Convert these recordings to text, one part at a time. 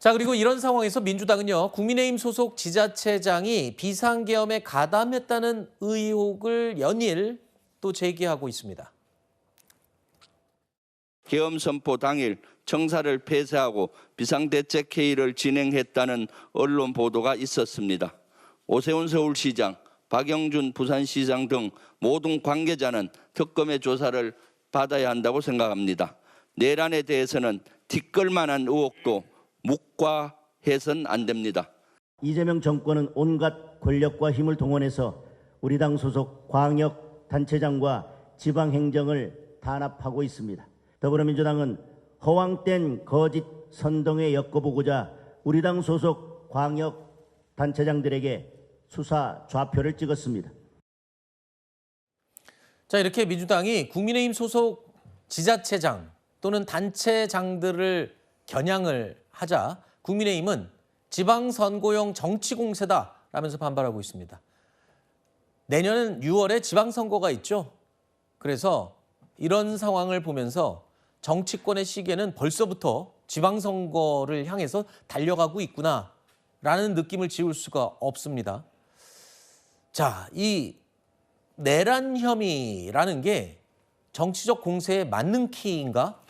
자, 그리고 이런 상황에서 민주당은요, 국민의힘 소속 지자체장이 비상계엄에 가담했다는 의혹을 연일 또 제기하고 있습니다. 계엄 선포 당일 청사를 폐쇄하고 비상대책회의를 진행했다는 언론 보도가 있었습니다. 오세훈 서울시장, 박영준 부산시장 등 모든 관계자는 특검의 조사를 받아야 한다고 생각합니다. 내란에 대해서는 티끌만한 의혹도 묵과해서는 안 됩니다. 이재명 정권은 온갖 권력과 힘을 동원해서 우리 당 소속 광역단체장과 지방행정을 단합하고 있습니다. 더불어민주당은 허황된 거짓 선동에 엮어보고자 우리 당 소속 광역단체장들에게 수사 좌표를 찍었습니다. 자, 이렇게 민주당이 국민의힘 소속 지자체장 또는 단체장들을 겨냥을 하자 국민의힘은 지방선거용 정치공세다라면서 반발하고 있습니다. 내년 6월에 지방선거가 있죠. 그래서 이런 상황을 보면서 정치권의 시계는 벌써부터 지방선거를 향해서 달려가고 있구나라는 느낌을 지울 수가 없습니다. 자, 이 내란 혐의라는 게 정치적 공세에 맞는 키인가?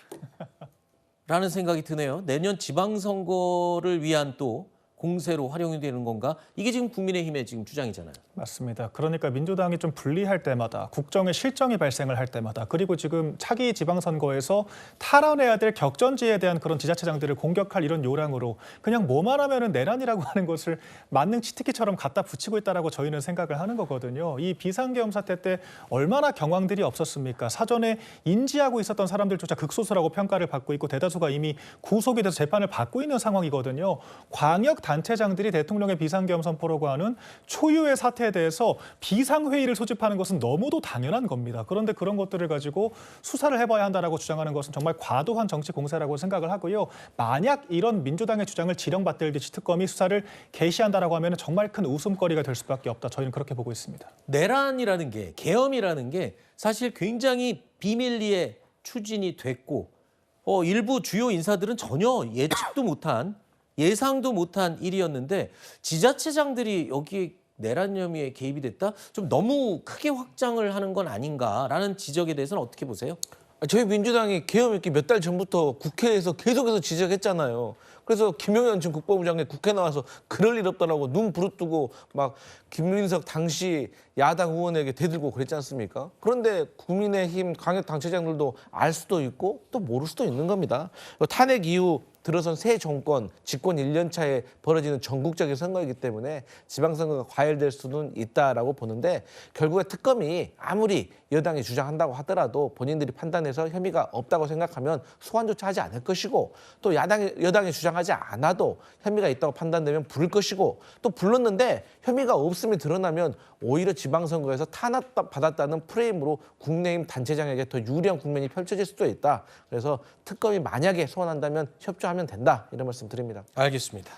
라는 생각이 드네요. 내년 지방선거를 위한 또 공세로 활용이 되는 건가? 이게 지금 국민의힘의 지금 주장이잖아요. 맞습니다. 그러니까 민주당이 좀 불리할 때마다 국정에 실정이 발생을 할 때마다 그리고 지금 차기 지방선거에서 탈환해야 될 격전지에 대한 그런 지자체장들을 공격할 이런 요량으로 그냥 뭐만 하면은 내란이라고 하는 것을 만능 치트키처럼 갖다 붙이고 있다라고 저희는 생각을 하는 거거든요. 이 비상계엄 사태 때 얼마나 경황들이 없었습니까? 사전에 인지하고 있었던 사람들조차 극소수라고 평가를 받고 있고 대다수가 이미 구속이 돼서 재판을 받고 있는 상황이거든요. 광역 단체장들이 대통령의 비상계엄 선포라고 하는 초유의 사태에 대해서 비상회의를 소집하는 것은 너무도 당연한 겁니다. 그런데 그런 것들을 가지고 수사를 해봐야 한다라고 주장하는 것은 정말 과도한 정치 공세라고 생각을 하고요. 만약 이런 민주당의 주장을 지령받들듯이 특검이 수사를 개시한다라고 하면 정말 큰 웃음거리가 될 수밖에 없다. 저희는 그렇게 보고 있습니다. 내란이라는 게, 계엄이라는 게 사실 굉장히 비밀리에 추진이 됐고 일부 주요 인사들은 전혀 예측도 못한 예상도 못한 일이었는데 지자체장들이 여기 내란 혐의에 개입이 됐다? 좀 너무 크게 확장을 하는 건 아닌가라는 지적에 대해서는 어떻게 보세요? 저희 민주당이 계엄 있기 몇 달 전부터 국회에서 계속해서 지적했잖아요. 그래서 김용현 전 국방부 장관이 국회 나와서 그럴 일 없다라고 눈 부릅뜨고 막 김민석 당시 야당 의원에게 대들고 그랬지 않습니까? 그런데 국민의힘 광역 당체장들도 알 수도 있고 또 모를 수도 있는 겁니다. 탄핵 이후 들어선 새 정권 집권 1년 차에 벌어지는 전국적인 선거이기 때문에 지방선거가 과열될 수는 있다라고 보는데 결국에 특검이 아무리 여당이 주장한다고 하더라도 본인들이 판단해서 혐의가 없다고 생각하면 소환조차 하지 않을 것이고 또 여당이 주장하지 않아도 혐의가 있다고 판단되면 부를 것이고 또 불렀는데 혐의가 없음이 드러나면 오히려 지방선거에서 탄압받았다는 프레임으로 국민의힘 단체장에게 더 유리한 국면이 펼쳐질 수도 있다. 그래서 특검이 만약에 소환한다면 협조하면 된다. 이런 말씀 드립니다. 알겠습니다.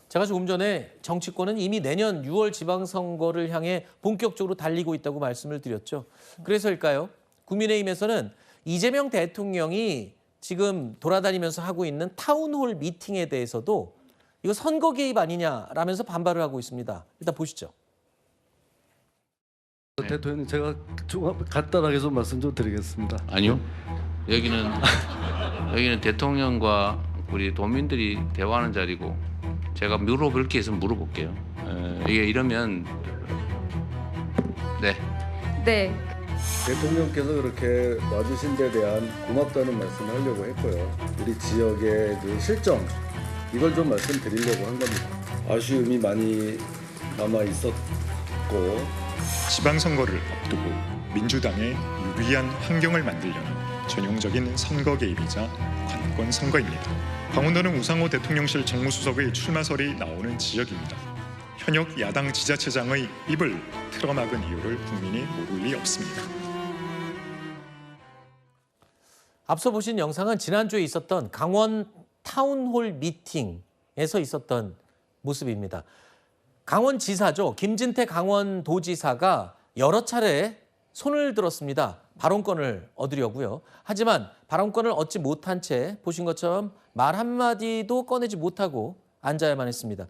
제가 조금 전에 정치권은 이미 내년 6월 지방선거를 향해 본격적으로 달리고 있다고 말씀을 드렸죠. 그래서일까요? 국민의힘에서는 이재명 대통령이 지금 돌아다니면서 하고 있는 타운홀 미팅에 대해서도 이거 선거 개입 아니냐라면서 반발을 하고 있습니다. 일단 보시죠. 대통령님, 제가 좀 간단하게 좀 말씀 좀 드리겠습니다. 아니요. 여기는 대통령과 우리 도민들이 대화하는 자리고 제가 물어볼 게 있으면 물어볼게요. 이게 이러면 네. 대통령께서 그렇게 와주신 데 대한 고맙다는 말씀을 하려고 했고요. 우리 지역의 그 실정 이걸 좀 말씀드리려고 한 겁니다. 아쉬움이 많이 남아 있었고 지방선거를 앞두고 민주당에 유리한 환경을 만들려는 전형적인 선거 개입이자 관권 선거입니다. 강원도는 우상호 대통령실 정무수석의 출마설이 나오는 지역입니다. 현역 야당 지자체장의 입을 틀어막은 이유를 국민이 모를 리 없습니다. 앞서 보신 영상은 지난주에 있었던 강원 타운홀 미팅에서 있었던 모습입니다. 강원지사죠. 김진태 강원도지사가 여러 차례 손을 들었습니다. 발언권을 얻으려고요. 하지만 발언권을 얻지 못한 채 보신 것처럼 말 한마디도 꺼내지 못하고 앉아야만 했습니다.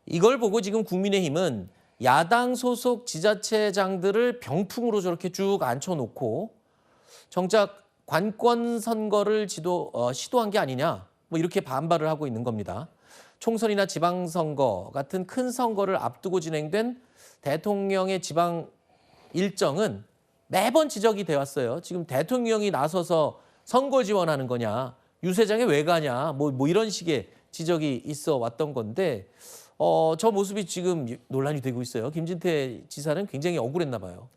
이걸 보고 지금 국민의힘은 야당 소속 지자체장들을 병풍으로 저렇게 쭉 앉혀놓고 정작 관권 선거를 시도한 게 아니냐, 뭐 이렇게 반발을 하고 있는 겁니다. 총선이나 지방선거 같은 큰 선거를 앞두고 진행된 대통령의 지방 일정은 매번 지적이 돼 왔어요. 지금 대통령이 나서서 선거 지원하는 거냐, 유세장에 왜 가냐, 뭐 이런 식의 지적이 있어 왔던 건데 저 모습이 지금 논란이 되고 있어요. 김진태 지사는 굉장히 억울했나 봐요.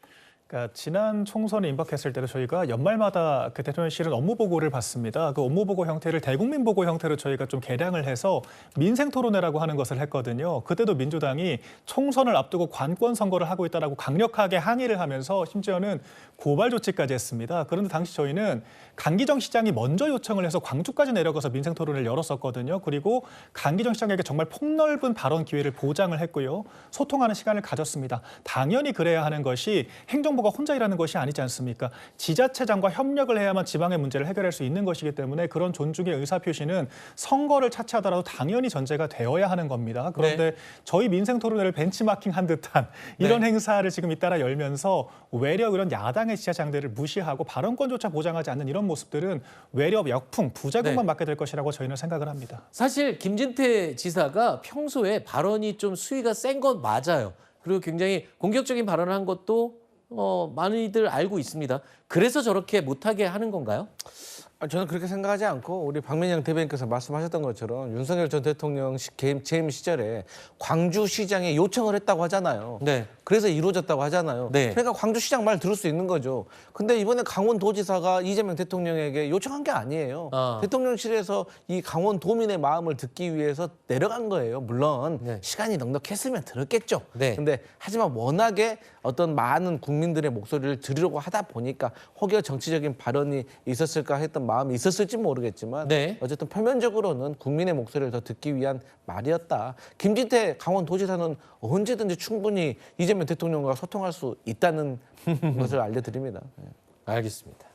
그러니까 지난 총선에 임박했을 때도 저희가 연말마다 그 대통령실은 업무 보고를 받습니다. 그 업무 보고 형태를 대국민 보고 형태로 저희가 좀 개량을 해서 민생 토론회라고 하는 것을 했거든요. 그때도 민주당이 총선을 앞두고 관권 선거를 하고 있다라고 강력하게 항의를 하면서 심지어는 고발 조치까지 했습니다. 그런데 당시 저희는 강기정 시장이 먼저 요청을 해서 광주까지 내려가서 민생 토론을 열었었거든요. 그리고 강기정 시장에게 정말 폭넓은 발언 기회를 보장을 했고요. 소통하는 시간을 가졌습니다. 당연히 그래야 하는 것이 행정부가 혼자 일하는 것이 아니지 않습니까? 지자체장과 협력을 해야만 지방의 문제를 해결할 수 있는 것이기 때문에 그런 존중의 의사표시는 선거를 차치하더라도 당연히 전제가 되어야 하는 겁니다. 그런데 저희 민생 토론회를 벤치마킹한 듯한 이런 행사를 지금 잇따라 열면서 외려 이런 야당의 지자장들을 무시하고 발언권조차 보장하지 않는 이런 모습들은 외려 역풍, 부작용만 맞게 될 것이라고 저희는 생각을 합니다. 사실 김진태 지사가 평소에 발언이 좀 수위가 센 건 맞아요. 그리고 굉장히 공격적인 발언을 한 것도 많이들 알고 있습니다. 그래서 저렇게 못하게 하는 건가요? 저는 그렇게 생각하지 않고 우리 박민영 대변인께서 말씀하셨던 것처럼 윤석열 전 대통령 재임 시절에 광주시장에 요청을 했다고 하잖아요. 네. 그래서 이루어졌다고 하잖아요. 네. 그러니까 광주시장 말 들을 수 있는 거죠. 근데 이번에 강원도지사가 이재명 대통령에게 요청한 게 아니에요. 대통령실에서 이 강원도민의 마음을 듣기 위해서 내려간 거예요. 물론 시간이 넉넉했으면 들었겠죠. 네. 근데 하지만 워낙에 어떤 많은 국민들의 목소리를 들으려고 하다 보니까 혹여 정치적인 발언이 있었을까 했던 마음이 있었을지 모르겠지만 어쨌든 표면적으로는 국민의 목소리를 더 듣기 위한 말이었다. 김진태 강원도지사는 언제든지 충분히 이재명 대통령과 소통할 수 있다는 것을 알려드립니다. 알겠습니다.